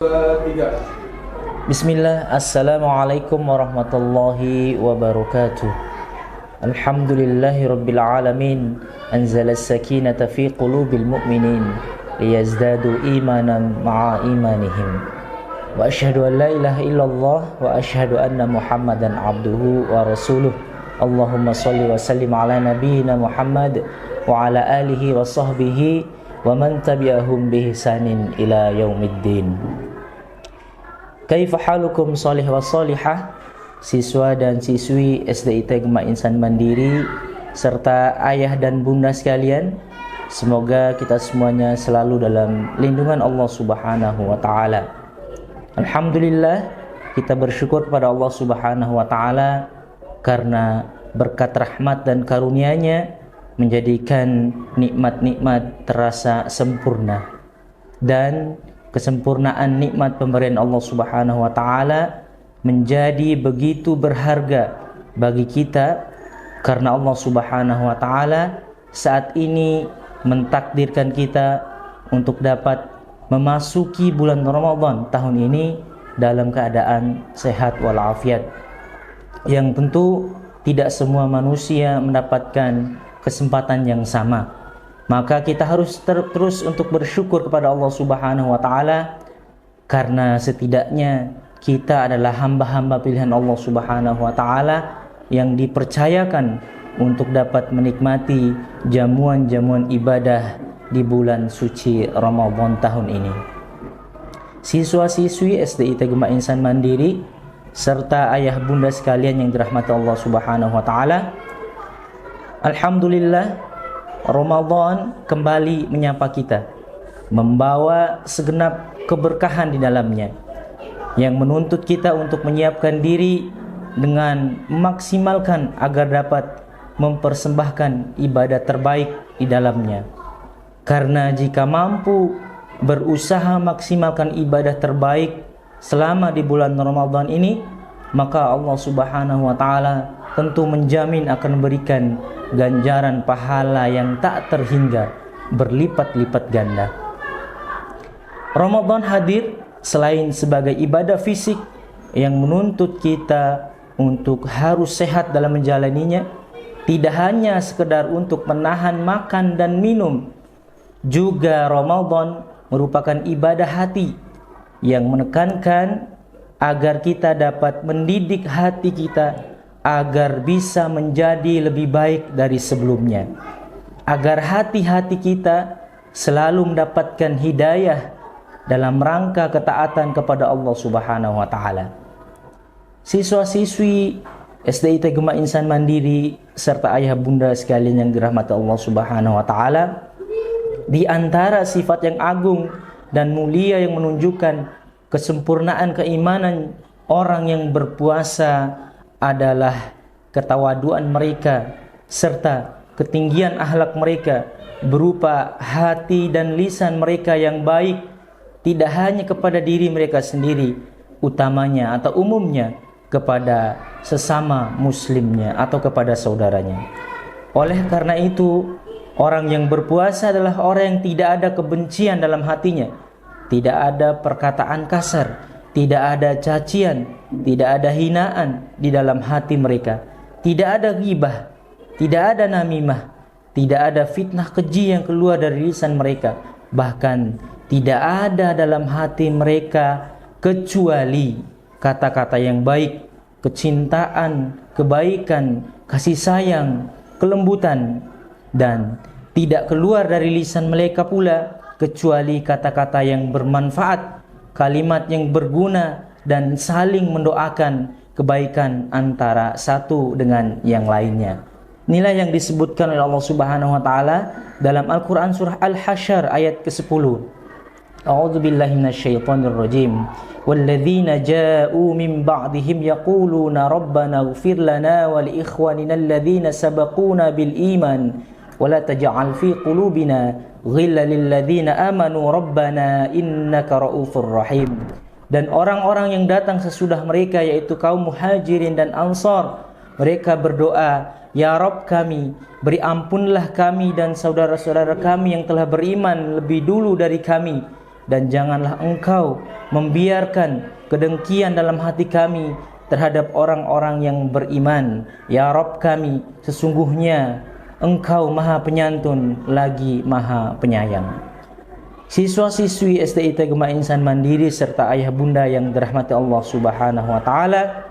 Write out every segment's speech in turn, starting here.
Tiga. Bismillah, Assalamualaikum warahmatullahi wabarakatuh. Alhamdulillahi rabbil alamin, anzala as-sakinata fi qulubil mu'minin liyazdadu imanan ma'a imanihim. Wa asyhadu an la ilaha illallah wa asyhadu anna Muhammadan abduhu wa rasuluh. Allahumma shalli wa sallim ala nabiyyina Muhammad wa ala alihi wa sahbihi wa man tabi'ahum bi ihsanin ila yaumiddin. Kaifa halukum salih wa salihah, siswa dan siswi SDIT Gema Insan Mandiri serta ayah dan bunda sekalian. Semoga kita semuanya selalu dalam lindungan Allah Subhanahu wa taala. Alhamdulillah, kita bersyukur kepada Allah Subhanahu wa taala karena berkat rahmat dan karunia-Nya menjadikan nikmat-nikmat terasa sempurna, dan kesempurnaan nikmat pemberian Allah Subhanahu wa taala menjadi begitu berharga bagi kita karena Allah Subhanahu wa taala saat ini mentakdirkan kita untuk dapat memasuki bulan Ramadan tahun ini dalam keadaan sehat walafiat, yang tentu tidak semua manusia mendapatkan kesempatan yang sama. Maka kita harus terus untuk bersyukur kepada Allah Subhanahu wa taala karena setidaknya kita adalah hamba-hamba pilihan Allah Subhanahu wa taala yang dipercayakan untuk dapat menikmati jamuan-jamuan ibadah di bulan suci Ramadan tahun ini. Siswa-siswi SDIT Gema Insan Mandiri serta ayah bunda sekalian yang dirahmati Allah Subhanahu wa taala, alhamdulillah, Ramadan kembali menyapa kita, membawa segenap keberkahan di dalamnya, yang menuntut kita untuk menyiapkan diri dengan memaksimalkan agar dapat mempersembahkan ibadah terbaik di dalamnya. Karena jika mampu berusaha maksimalkan ibadah terbaik selama di bulan Ramadan ini, maka Allah Subhanahu wa taala tentu menjamin akan memberikan ganjaran pahala yang tak terhingga, berlipat-lipat ganda. Ramadan hadir selain sebagai ibadah fisik yang menuntut kita untuk harus sehat dalam menjalaninya, tidak hanya sekedar untuk menahan makan dan minum, juga Ramadan merupakan ibadah hati yang menekankan agar kita dapat mendidik hati kita agar bisa menjadi lebih baik dari sebelumnya, agar hati-hati kita selalu mendapatkan hidayah dalam rangka ketaatan kepada Allah Subhanahu wa taala. Siswa-siswi SDIT Gema Insan Mandiri serta ayah bunda sekalian yang dirahmati Allah Subhanahu wa taala, di antara sifat yang agung dan mulia yang menunjukkan kesempurnaan keimanan orang yang berpuasa adalah ketawaduan mereka serta ketinggian akhlak mereka berupa hati dan lisan mereka yang baik, tidak hanya kepada diri mereka sendiri, utamanya atau umumnya kepada sesama muslimnya atau kepada saudaranya. Oleh karena itu, orang yang berpuasa adalah orang yang tidak ada kebencian dalam hatinya, tidak ada perkataan kasar, tidak ada cacian, tidak ada hinaan di dalam hati mereka, tidak ada ghibah, tidak ada namimah, tidak ada fitnah keji yang keluar dari lisan mereka. Bahkan tidak ada dalam hati mereka kecuali kata-kata yang baik, kecintaan, kebaikan, kasih sayang, kelembutan, dan tidak keluar dari lisan mereka pula kecuali kata-kata yang bermanfaat, kalimat yang berguna, dan saling mendoakan kebaikan antara satu dengan yang lainnya. Inilah yang disebutkan oleh Allah Subhanahu wa taala dalam Al-Qur'an surah Al-Hasyr ayat ke-10. A'udzubillahi minasyaitonir rajim. Walladzina ja'u min ba'dihim yaquluna rabbana ighfir lana wa li ikhwanina alladzina sabaquna bil iman wa la taj'al fi qulubina ghillan lil ladzina amanu rabbana innaka raufur rahim. Dan orang-orang yang datang sesudah mereka, yaitu kaum muhajirin dan ansar, mereka berdoa, ya Rabb kami, beri ampunlah kami dan saudara-saudara kami yang telah beriman lebih dulu dari kami, dan janganlah Engkau membiarkan kedengkian dalam hati kami terhadap orang-orang yang beriman. Ya Rabb kami, sesungguhnya Engkau Maha Penyantun lagi Maha Penyayang. Siswa-siswi STIT Gema Insan Mandiri serta ayah bunda yang dirahmati Allah Subhanahu wa taala,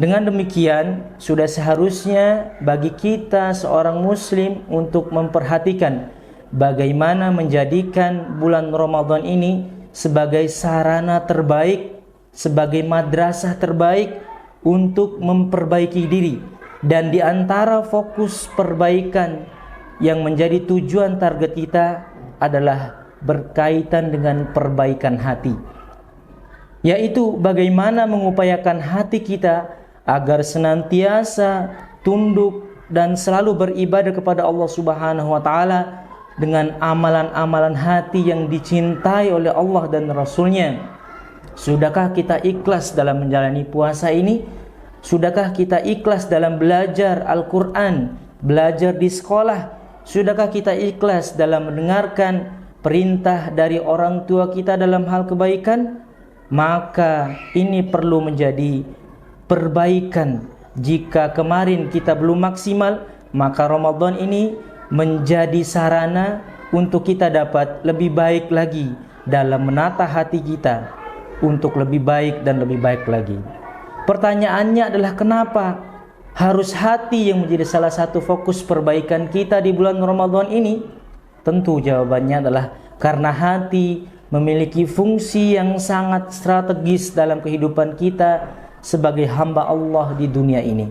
dengan demikian sudah seharusnya bagi kita seorang muslim untuk memperhatikan bagaimana menjadikan bulan Ramadan ini sebagai sarana terbaik, sebagai madrasah terbaik untuk memperbaiki diri. Dan di antara fokus perbaikan yang menjadi tujuan target kita adalah berkaitan dengan perbaikan hati, yaitu bagaimana mengupayakan hati kita agar senantiasa tunduk dan selalu beribadah kepada Allah Subhanahu wa taala dengan amalan-amalan hati yang dicintai oleh Allah dan Rasul-Nya. Sudahkah kita ikhlas dalam menjalani puasa ini? Sudahkah kita ikhlas dalam belajar Al-Quran, belajar di sekolah? Sudahkah kita ikhlas dalam mendengarkan perintah dari orang tua kita dalam hal kebaikan? Maka ini perlu menjadi perbaikan. Jika kemarin kita belum maksimal, maka Ramadan ini menjadi sarana untuk kita dapat lebih baik lagi dalam menata hati kita untuk lebih baik dan lebih baik lagi. Pertanyaannya adalah kenapa harus hati yang menjadi salah satu fokus perbaikan kita di bulan Ramadan ini? Tentu jawabannya adalah karena hati memiliki fungsi yang sangat strategis dalam kehidupan kita sebagai hamba Allah di dunia ini.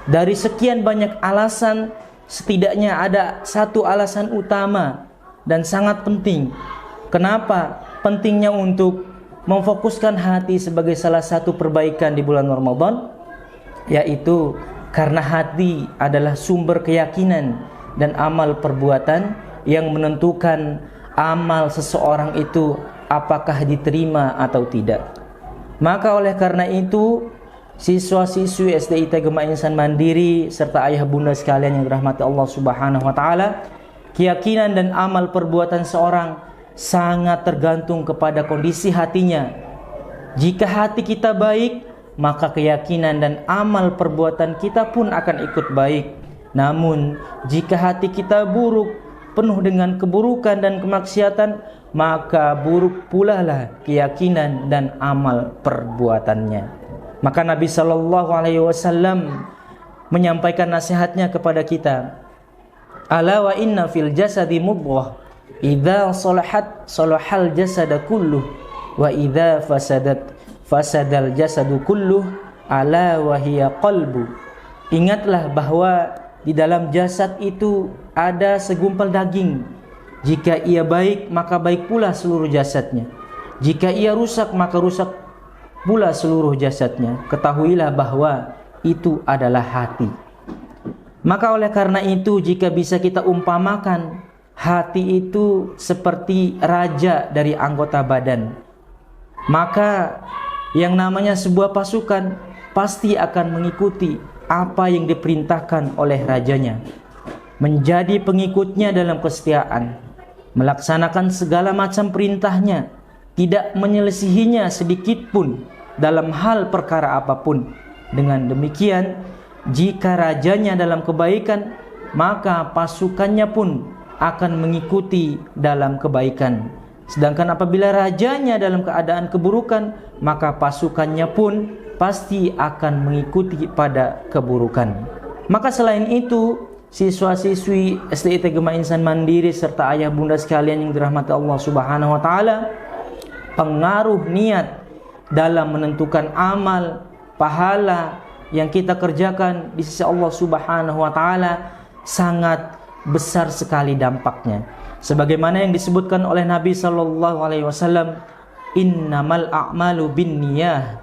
Dari sekian banyak alasan, setidaknya ada satu alasan utama dan sangat penting. Kenapa pentingnya untuk memfokuskan hati sebagai salah satu perbaikan di bulan Ramadan? Yaitu karena hati adalah sumber keyakinan dan amal perbuatan yang menentukan amal seseorang itu apakah diterima atau tidak. Maka oleh karena itu, siswa-siswi SDIT Gema Insan Mandiri serta ayah bunda sekalian yang dirahmati Allah Subhanahu wa taala, keyakinan dan amal perbuatan seorang sangat tergantung kepada kondisi hatinya. Jika hati kita baik, maka keyakinan dan amal perbuatan kita pun akan ikut baik. Namun, jika hati kita buruk, penuh dengan keburukan dan kemaksiatan, maka buruk pula lah keyakinan dan amal perbuatannya. Maka Nabi sallallahu alaihi wasallam menyampaikan nasihatnya kepada kita, "Ala wa inna fil jasadi mudghah, idza salahat salahal jasada kulluh, wa idza fasadal jasadu kulluh, ala wa hiya qalbu." Ingatlah bahwa di dalam jasad itu ada segumpal daging. Jika ia baik, maka baik pula seluruh jasadnya. Jika ia rusak, maka rusak pula seluruh jasadnya. Ketahuilah bahwa itu adalah hati. Maka oleh karena itu, jika bisa kita umpamakan, hati itu seperti raja dari anggota badan, maka yang namanya sebuah pasukan pasti akan mengikuti apa yang diperintahkan oleh rajanya, menjadi pengikutnya dalam kesetiaan, melaksanakan segala macam perintahnya, tidak menyelisihinya sedikit pun dalam hal perkara apapun. Dengan demikian, jika rajanya dalam kebaikan, maka pasukannya pun akan mengikuti dalam kebaikan. Sedangkan apabila rajanya dalam keadaan keburukan, maka pasukannya pun pasti akan mengikuti pada keburukan. Maka selain itu, siswa-siswi SDIT Gema Insan Mandiri serta ayah bunda sekalian yang dirahmati Allah Subhanahu wa taala, pengaruh niat dalam menentukan amal pahala yang kita kerjakan di sisi Allah Subhanahu wa taala sangat besar sekali dampaknya. Sebagaimana yang disebutkan oleh Nabi sallallahu alaihi wasallam, "Innamal a'malu binniyah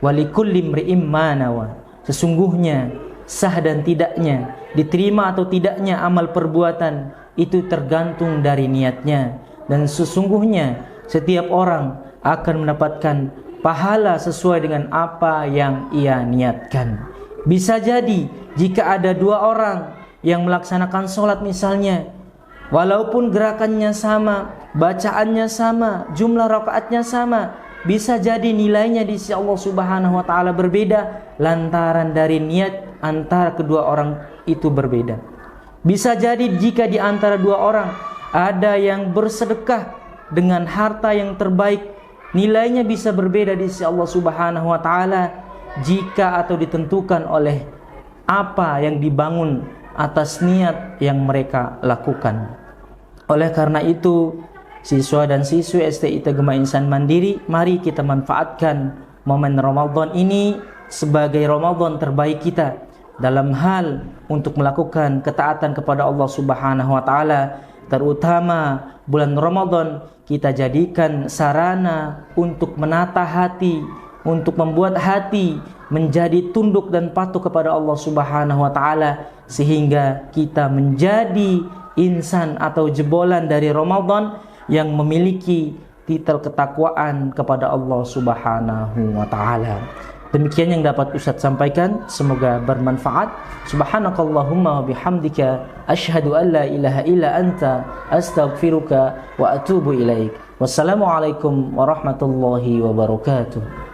wa likulli imri'in ma nawa." Sesungguhnya sah dan tidaknya, diterima atau tidaknya amal perbuatan itu tergantung dari niatnya, dan sesungguhnya setiap orang akan mendapatkan pahala sesuai dengan apa yang ia niatkan. Bisa jadi jika ada dua orang yang melaksanakan sholat misalnya, Walaupun gerakannya sama, bacaannya sama, jumlah rakaatnya sama, bisa jadi nilainya di sisi Allah Subhanahu wa taala berbeda lantaran dari niat antara kedua orang itu berbeda. Bisa jadi jika di antara dua orang ada yang bersedekah dengan harta yang terbaik, nilainya bisa berbeda di sisi Allah Subhanahu wa taala jika atau ditentukan oleh apa yang dibangun atas niat yang mereka lakukan. Oleh karena itu, siswa dan siswi STIT Gema Insan Mandiri, mari kita manfaatkan momen Ramadan ini sebagai Ramadan terbaik kita dalam hal untuk melakukan ketaatan kepada Allah Subhanahu wa taala, terutama bulan Ramadan kita jadikan sarana untuk menata hati, untuk membuat hati menjadi tunduk dan patuh kepada Allah Subhanahu wa taala, sehingga kita menjadi insan atau jebolan dari Ramadan yang memiliki titel ketakwaan kepada Allah Subhanahu wa taala. Demikian yang dapat Ustaz sampaikan, semoga bermanfaat. Subhanakallahumma wa bihamdika asyhadu an la ilaha illa anta astaghfiruka wa atubu ilaik. Wassalamualaikum warahmatullahi wabarakatuh.